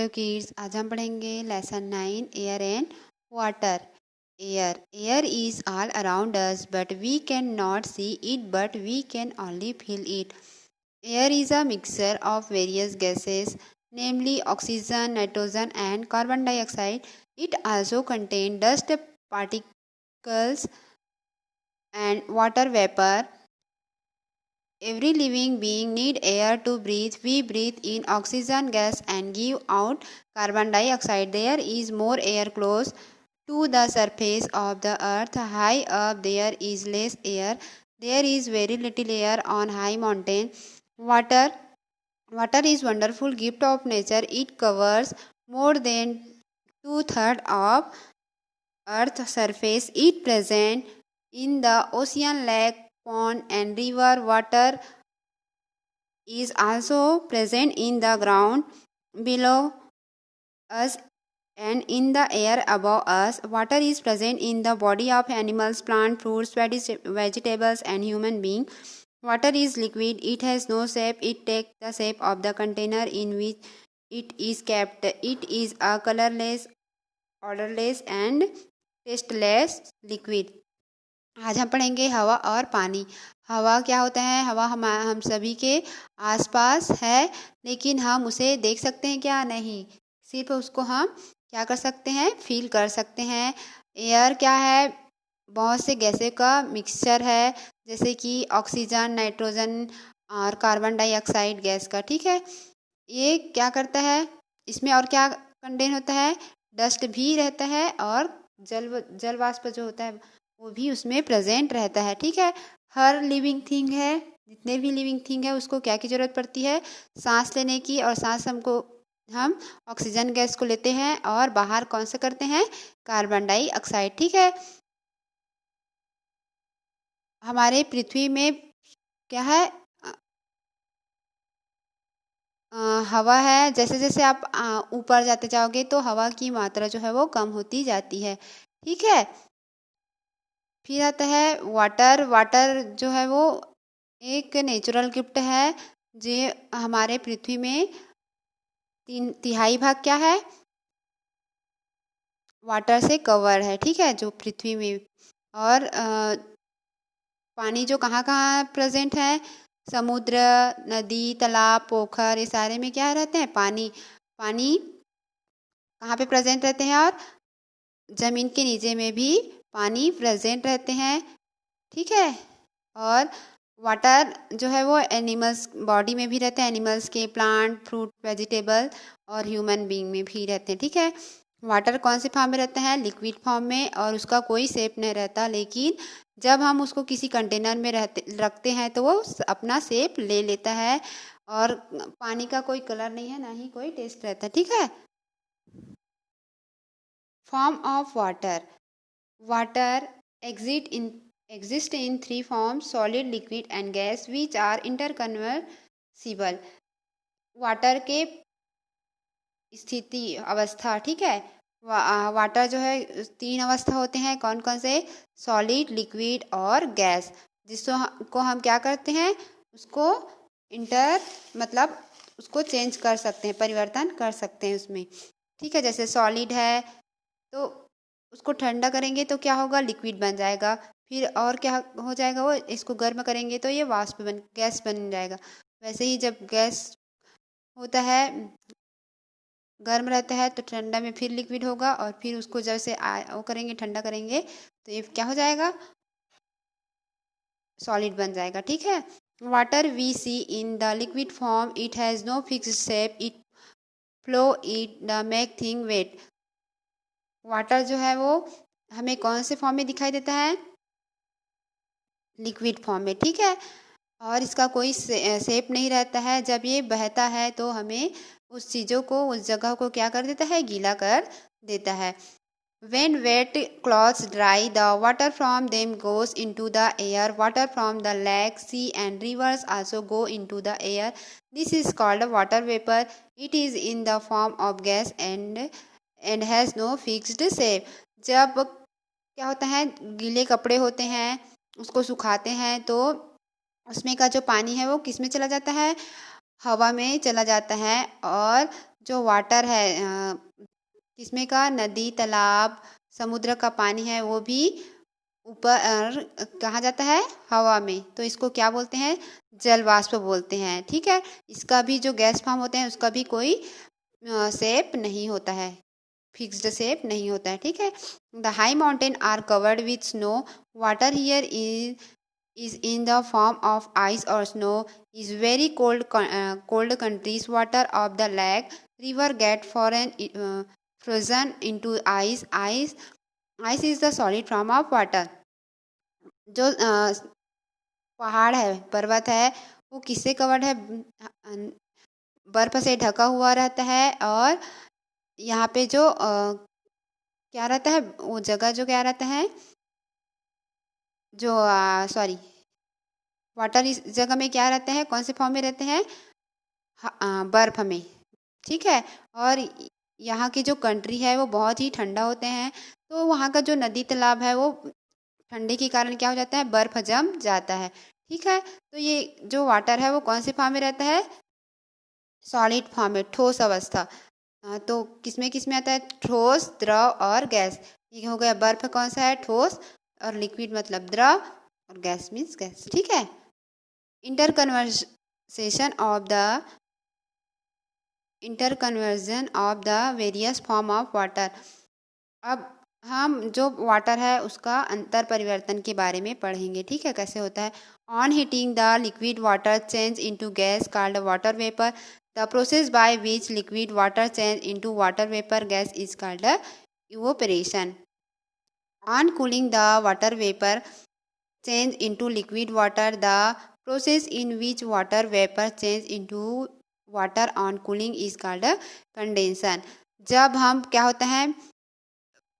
Kids, आज हम पढ़ेंगे lesson 9 air and water. Air is all around us but we can not see it but we can only feel it. Air is a mixture of various gases namely oxygen, nitrogen and carbon dioxide. It also contains dust particles and water vapor. Every living being need air to breathe. We breathe in oxygen gas and give out carbon dioxide. There is more air close to the surface of the earth. High up there is less air. There is very little air on high mountain. Water Water is wonderful gift of nature. It covers more than two-thirds of Earth's surface. It present in the ocean, lake, pond and river. Water is also present in the ground below us and in the air above us. Water is present in the body of animals, plants, fruits, vegetables and human beings. Water is liquid. It has no shape. It takes the shape of the container in which it is kept. It is a colorless, odorless and tasteless liquid. आज हम पढ़ेंगे हवा और पानी। हवा क्या होता है? हवा हम सभी के आसपास है, लेकिन हम उसे देख सकते हैं क्या? नहीं, सिर्फ उसको हम क्या कर सकते हैं? फील कर सकते हैं। एयर क्या है? बहुत से गैसें का मिक्सचर है, जैसे कि ऑक्सीजन, नाइट्रोजन और कार्बन डाइऑक्साइड गैस का। ठीक है, ये क्या करता है? इसमें और क्या कंटेन होता है? डस्ट भी रहता है और जल वाष्प जो होता है वो भी उसमें प्रेजेंट रहता है। ठीक है, हर लिविंग थिंग है, जितने भी लिविंग थिंग है उसको क्या की ज़रूरत पड़ती है? सांस लेने की। और सांस हम ऑक्सीजन गैस को लेते हैं और बाहर कौन सा करते हैं? Carbon dioxide. ठीक है, हमारे पृथ्वी में क्या है? हवा है। जैसे जैसे आप ऊपर जाते जाओगे तो हवा की मात्रा जो है वो कम होती जाती है। ठीक है, फिर आता है वाटर। वाटर जो है वो एक नेचुरल गिफ्ट है जो हमारे पृथ्वी में 3/4 भाग क्या है? वाटर से कवर है। ठीक है, जो पृथ्वी में। और पानी जो कहाँ कहाँ प्रेजेंट है? समुद्र, नदी, तालाब, पोखर, ये सारे में क्या रहते हैं? पानी कहाँ पे प्रेजेंट रहते हैं? और ज़मीन के नीचे में भी पानी प्रेजेंट रहते हैं। ठीक है, और वाटर जो है वो एनिमल्स बॉडी में भी रहते हैं, एनिमल्स के, प्लांट, फ्रूट, वेजिटेबल और ह्यूमन बीइंग में भी रहते हैं। ठीक है, वाटर कौन से फॉर्म में रहता है? लिक्विड फॉर्म में, और उसका कोई शेप नहीं रहता, लेकिन जब हम उसको किसी कंटेनर में रखते हैं तो वो अपना शेप ले लेता है। और पानी का कोई कलर नहीं है, ना ही कोई टेस्ट रहता है। ठीक है, form of water. Water exist in 3 forms: solid, liquid and gas, which are interconversible. Water के स्थिति अवस्था। ठीक है, वाटर जो है 3 अवस्था होते हैं। कौन कौन से? सॉलिड, लिक्विड और गैस। जिसको हम क्या करते हैं? उसको मतलब उसको चेंज कर सकते हैं, परिवर्तन कर सकते हैं उसमें। ठीक है, जैसे सॉलिड है तो उसको ठंडा करेंगे तो क्या होगा? लिक्विड बन जाएगा। फिर और क्या हो जाएगा? वो इसको गर्म करेंगे तो ये गैस बन जाएगा। वैसे ही जब गैस होता है, गर्म रहता है, तो ठंडा में फिर लिक्विड होगा, और फिर उसको जैसे वो करेंगे, ठंडा करेंगे तो ये क्या हो जाएगा? सॉलिड बन जाएगा। ठीक है, water we see in the liquid form, it has no fixed shape, it flow, it the make thing wet. Water जो है वो हमें कौन से फॉर्म में दिखाई देता है? लिक्विड फॉर्म में। ठीक है, और इसका कोई शेप नहीं रहता है। जब ये बहता है तो हमें उस चीज़ों को, उस जगह को क्या कर देता है? गीला कर देता है। When wet cloths dry, the water from them goes into the air. Water from the lake, sea and rivers also go into the air. This is called water vapor. It is in the form of gas and has no fixed shape. जब क्या होता है? गीले कपड़े होते हैं, उसको सुखाते हैं तो उसमें का जो पानी है वो किस में चला जाता है? हवा में चला जाता है। और जो वाटर है किसमें का, नदी, तालाब, समुद्र का पानी है, वो भी ऊपर कहाँ जाता है, हवा में। तो इसको क्या बोलते हैं, जल वाष्प बोलते हैं। ठीक है, इसका भी जो गैस फॉर्म होते हैं उसका भी कोई शेप नहीं होता है, फिक्स्ड शेप नहीं होता है। ठीक है, the high mountain are covered with snow, water here is in the form of ice or snow, is very cold countries water of the lake river get frozen into ice is the solid form of water। जो पहाड़ है, पर्वत है, वो किससे covered है, बर्फ से ढका हुआ रहता है। और यहाँ पे जो क्या रहता है, वो जगह जो क्या रहता है, जो सॉरी वाटर इस जगह में क्या रहते हैं, कौन से फॉर्म में रहते हैं, बर्फ में। ठीक है, और यहाँ की जो कंट्री है वो बहुत ही ठंडा होते हैं। तो वहाँ का जो नदी तालाब है वो ठंडे के कारण क्या हो जाता है, बर्फ जम जाता है। ठीक है, तो ये जो वाटर है वो कौन से फॉर्म में रहता है, सॉलिड फॉर्म में, ठोस अवस्था। तो किसमें आता है, ठोस, द्रव और गैस। ये हो गया, बर्फ कौन सा है, ठोस, और लिक्विड मतलब द्रव, और गैस मीन्स गैस। ठीक है, interconversion of the various form of water. अब हम जो वाटर है उसका अंतर परिवर्तन के बारे में पढ़ेंगे। ठीक है, कैसे होता है। On heating the liquid water change into gas called water vapour. The process by which liquid water change into water vapour gas is called evaporation. On cooling the water vapour change into liquid water, the process in which water vapor change into water on cooling is called condension। जब हम क्या होता है,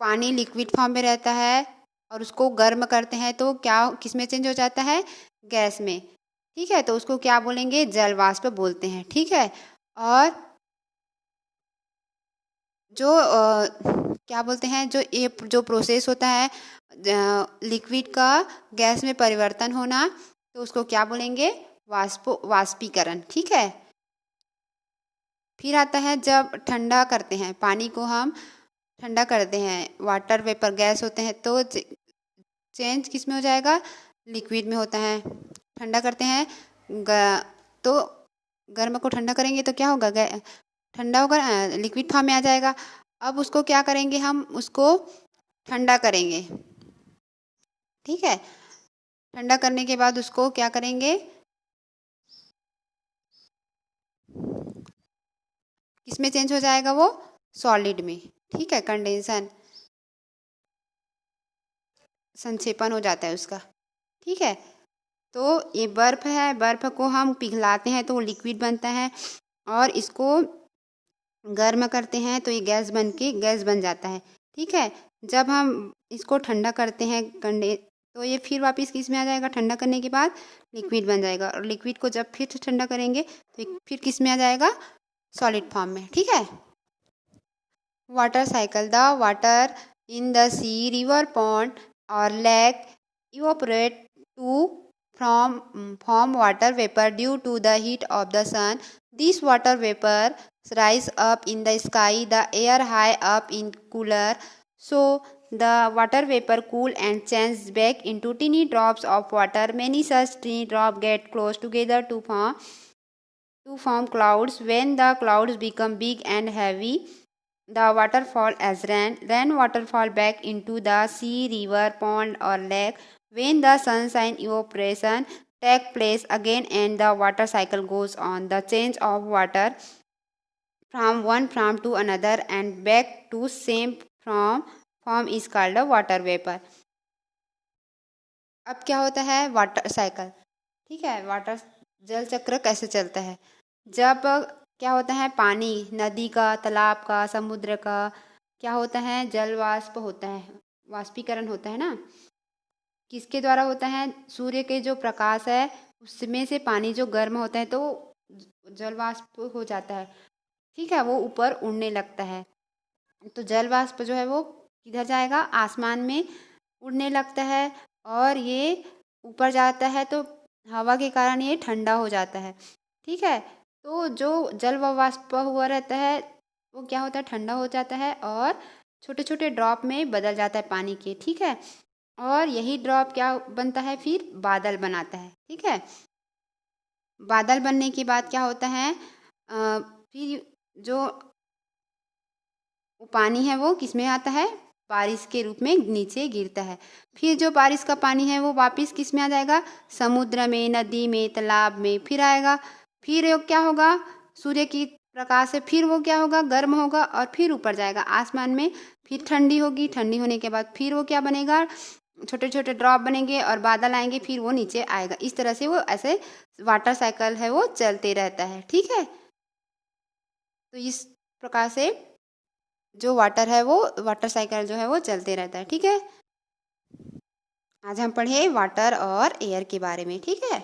पानी liquid form में रहता है और उसको गर्म करते हैं तो क्या किसमें चेंज हो जाता है, गैस में। ठीक है, तो उसको क्या बोलेंगे, जल वाष्प बोलते हैं। ठीक है, और जो क्या बोलते हैं, जो ये जो प्रोसेस होता है लिक्विड का गैस में परिवर्तन होना, तो उसको क्या बोलेंगे, वाष्पीकरण। ठीक है, फिर आता है जब ठंडा करते हैं पानी को, हम ठंडा करते हैं, वाटर वेपर गैस होते हैं, तो चेंज किस में हो जाएगा, लिक्विड में होता है। ठंडा करते हैं तो गर्म को ठंडा करेंगे तो क्या होगा, ठंडा होगा, लिक्विड फॉर्म में आ जाएगा। अब उसको क्या करेंगे, हम उसको ठंडा करेंगे। ठीक है, ठंडा करने के बाद उसको क्या करेंगे, किसमें चेंज हो जाएगा, वो सॉलिड में। ठीक है, कंडेंसन, संक्षेपण हो जाता है उसका। ठीक है, तो ये बर्फ है, बर्फ को हम पिघलाते हैं तो वो लिक्विड बनता है, और इसको गर्म करते हैं तो ये गैस बन जाता है। ठीक है, जब हम इसको ठंडा करते हैं तो ये फिर वापस किस में आ जाएगा, ठंडा करने के बाद लिक्विड बन जाएगा, और लिक्विड को जब फिर ठंडा करेंगे तो फिर किस में आ जाएगा, सॉलिड फॉर्म में। ठीक है, water cycle, the water in the sea, river, pond और lake evaporate to form water vapor due to the heat of the sun. This water vapor rise up in the sky, the air high up in cooler, so the water vapor cool and change back into tiny drops of water. Many such tiny drops get close together to form clouds. When the clouds become big and heavy, the water fall as rain. Rainwater fall back into the sea, river, pond or lake. When the sunshine evaporation take place again and the water cycle goes on, the change of water from one form to another and back to same form is called a water vapor। अब क्या होता है, water cycle. ठीक है, water जल चक्र कैसे चलता है, जब क्या होता है, पानी, नदी का, तालाब का, समुद्र का क्या होता है, जल वाष्प होता है, वाष्पीकरण होता है ना। किसके द्वारा होता है, सूर्य के जो प्रकाश है उसमें से पानी जो गर्म होता है तो जल वाष्प हो जाता है। ठीक है, वो ऊपर उड़ने लगता है, तो जल वाष्प जो है वो किधर जाएगा, आसमान में उड़ने लगता है, और ये ऊपर जाता है तो हवा के कारण ये ठंडा हो जाता है। ठीक है, तो जो जल व वाष्प हुआ रहता है वो क्या होता है, ठंडा हो जाता है और छोटे छोटे ड्रॉप में बदल जाता है पानी के, ठीक है। और यही ड्रॉप क्या बनता है, फिर बादल बनाता है, ठीक है। बादल बनने के बाद क्या होता है, फिर जो वो पानी है वो किस में आता है, बारिश के रूप में नीचे गिरता है। फिर जो बारिश का पानी है वो वापस किस में आ जाएगा, समुद्र में, नदी में, तालाब में फिर आएगा। फिर वो क्या होगा, सूर्य की प्रकाश से फिर वो क्या होगा, गर्म होगा और फिर ऊपर जाएगा आसमान में। फिर ठंडी होगी, ठंडी होने के बाद फिर वो क्या बनेगा, छोटे छोटे ड्रॉप बनेंगे और बादल आएंगे, फिर वो नीचे आएगा। इस तरह से वो ऐसे वाटर साइकिल है वो चलते रहता है, ठीक है। तो इस प्रकार से जो वाटर है वो, वाटर साइकिल जो है वो चलते रहता है, ठीक है। आज हम पढ़े वाटर और एयर के बारे में, ठीक है।